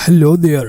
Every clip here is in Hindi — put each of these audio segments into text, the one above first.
हेलो देयर,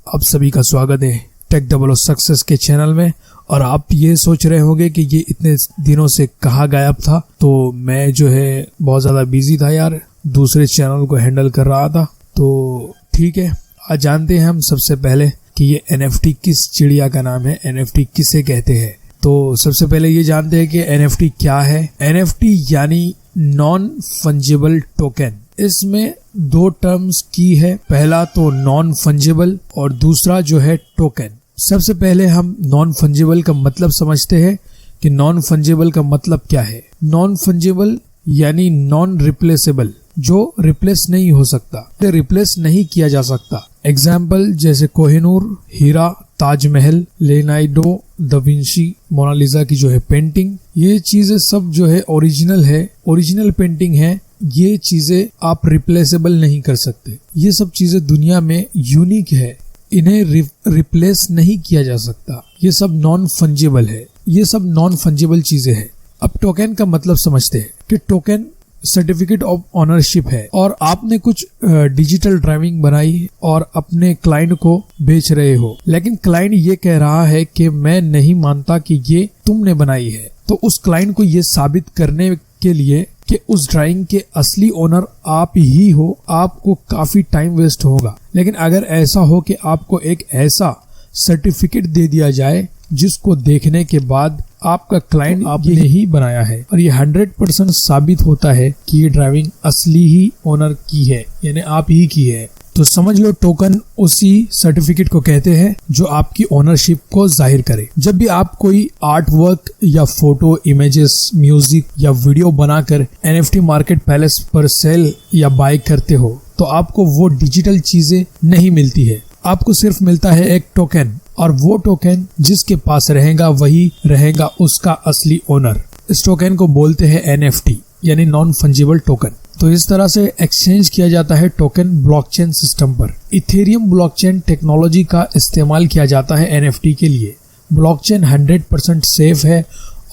आप सभी का स्वागत है टेक डबल सक्सेस के चैनल में। और आप ये सोच रहे होंगे कि ये इतने दिनों से कहाँ गायब था। तो मैं जो है बहुत ज़्यादा बिजी था यार, दूसरे चैनल को हैंडल कर रहा था। तो ठीक है, आज जानते हैं हम सबसे पहले कि ये NFT किस चिड़िया का नाम है, NFT किसे कहते हैं। तो सबसे पहले ये जानते हैं कि NFT क्या है। NFT यानी नॉन फंजिबल टोकन। इसमें दो टर्म्स की है, पहला तो नॉन फंजिबल और दूसरा जो है टोकन। सबसे पहले हम नॉन फंजिबल का मतलब समझते हैं कि नॉन फंजिबल का मतलब क्या है। नॉन फंजिबल यानी नॉन रिप्लेसेबल, जो रिप्लेस नहीं हो सकता, रिप्लेस नहीं किया जा सकता। एग्जाम्पल जैसे कोहिनूर, हीरा, ताजमहल, लेनाइडो, दा विंची, मोनालिसा की जो है पेंटिंग, ये चीजें सब जो है ओरिजिनल है, ओरिजिनल पेंटिंग है। ये चीजें आप रिप्लेसेबल नहीं कर सकते। ये सब चीजें दुनिया में यूनिक है, इन्हें रिप्लेस नहीं किया जा सकता। ये सब नॉन फंजिबल है, ये सब नॉन फंजिबल चीजें हैं। अब टोकन का मतलब समझते हैं कि टोकन सर्टिफिकेट ऑफ ऑनरशिप है और आपने कुछ डिजिटल ड्राइविंग बनाई और अपने क्लाइंट को बेच रहे हो, लेकिन क्लाइंट ये कह रहा है कि मैं नहीं मानता कि ये तुमने बनाई है। तो उस क्लाइंट को ये साबित करने के लिए कि उस ड्राइंग के असली ओनर आप ही हो, आपको काफी टाइम वेस्ट होगा। लेकिन अगर ऐसा हो कि आपको एक ऐसा सर्टिफिकेट दे दिया जाए जिसको देखने के बाद आपका क्लाइंट आपने ही बनाया है और ये 100% साबित होता है कि ये ड्राइविंग असली ही ओनर की है, यानी आप ही की है, तो समझ लो टोकन उसी सर्टिफिकेट को कहते हैं जो आपकी ओनरशिप को जाहिर करे। जब भी आप कोई आर्ट वर्क या फोटो, इमेजेस, म्यूजिक या वीडियो बनाकर NFT मार्केट प्लेस पर सेल या बाय करते हो, तो आपको वो डिजिटल चीजें नहीं मिलती है, आपको सिर्फ मिलता है एक टोकन। और वो टोकन जिसके पास रहेगा वही रहेगा उसका असली ओनर। इस टोकन को बोलते हैं NFT यानी नॉन फंजिबल टोकन। तो इस तरह से एक्सचेंज किया जाता है टोकन ब्लॉकचेन सिस्टम पर। इथेरियम ब्लॉकचेन टेक्नोलॉजी का इस्तेमाल किया जाता है NFT के लिए। ब्लॉकचेन 100% सेफ है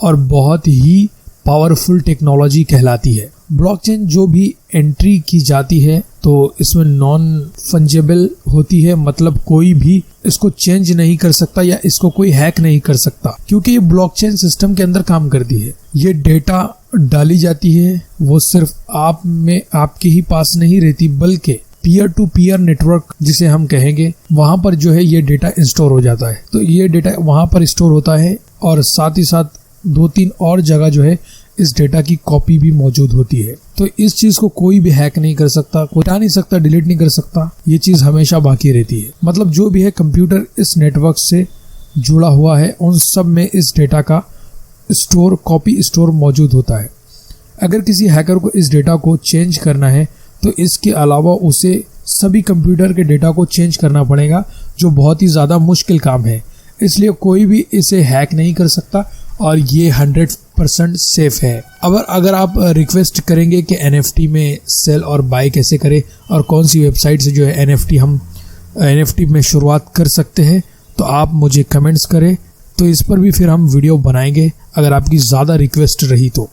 और बहुत ही पावरफुल टेक्नोलॉजी कहलाती है। ब्लॉकचेन जो भी एंट्री की जाती है तो इसमें नॉन फंजिबल होती है, मतलब कोई भी इसको चेंज नहीं कर सकता या इसको कोई हैक नहीं कर सकता, क्योंकि ये ब्लॉकचेन सिस्टम के अंदर काम करती है। ये डेटा डाली जाती है, वो सिर्फ आप में आपके ही पास नहीं रहती, बल्कि पीयर टू पीयर नेटवर्क जिसे हम कहेंगे, वहां पर जो है ये डेटा स्टोर हो जाता है। तो ये डेटा वहां पर स्टोर होता है और साथ ही साथ 2-3 और जगह जो है इस डेटा की कॉपी भी मौजूद होती है। तो इस चीज को कोई भी हैक नहीं कर सकता, कोई हटा नहीं सकता, डिलीट नहीं कर सकता। ये चीज हमेशा बाकी रहती है। मतलब जो भी है कंप्यूटर इस नेटवर्क से जुड़ा हुआ है, उन सब में इस डेटा का कॉपी स्टोर मौजूद होता है। अगर किसी हैकर को इस डेटा को चेंज करना है तो इसके अलावा उसे सभी कंप्यूटर के डेटा को चेंज करना पड़ेगा, जो बहुत ही ज्यादा मुश्किल काम है। इसलिए कोई भी इसे हैक नहीं कर सकता और ये 100% सेफ है। अगर आप रिक्वेस्ट करेंगे कि NFT में सेल और बाय कैसे करें और कौन सी वेबसाइट से जो है NFT में शुरुआत कर सकते हैं, तो आप मुझे कमेंट्स करें, तो इस पर भी फिर हम वीडियो बनाएंगे अगर आपकी ज़्यादा रिक्वेस्ट रही तो।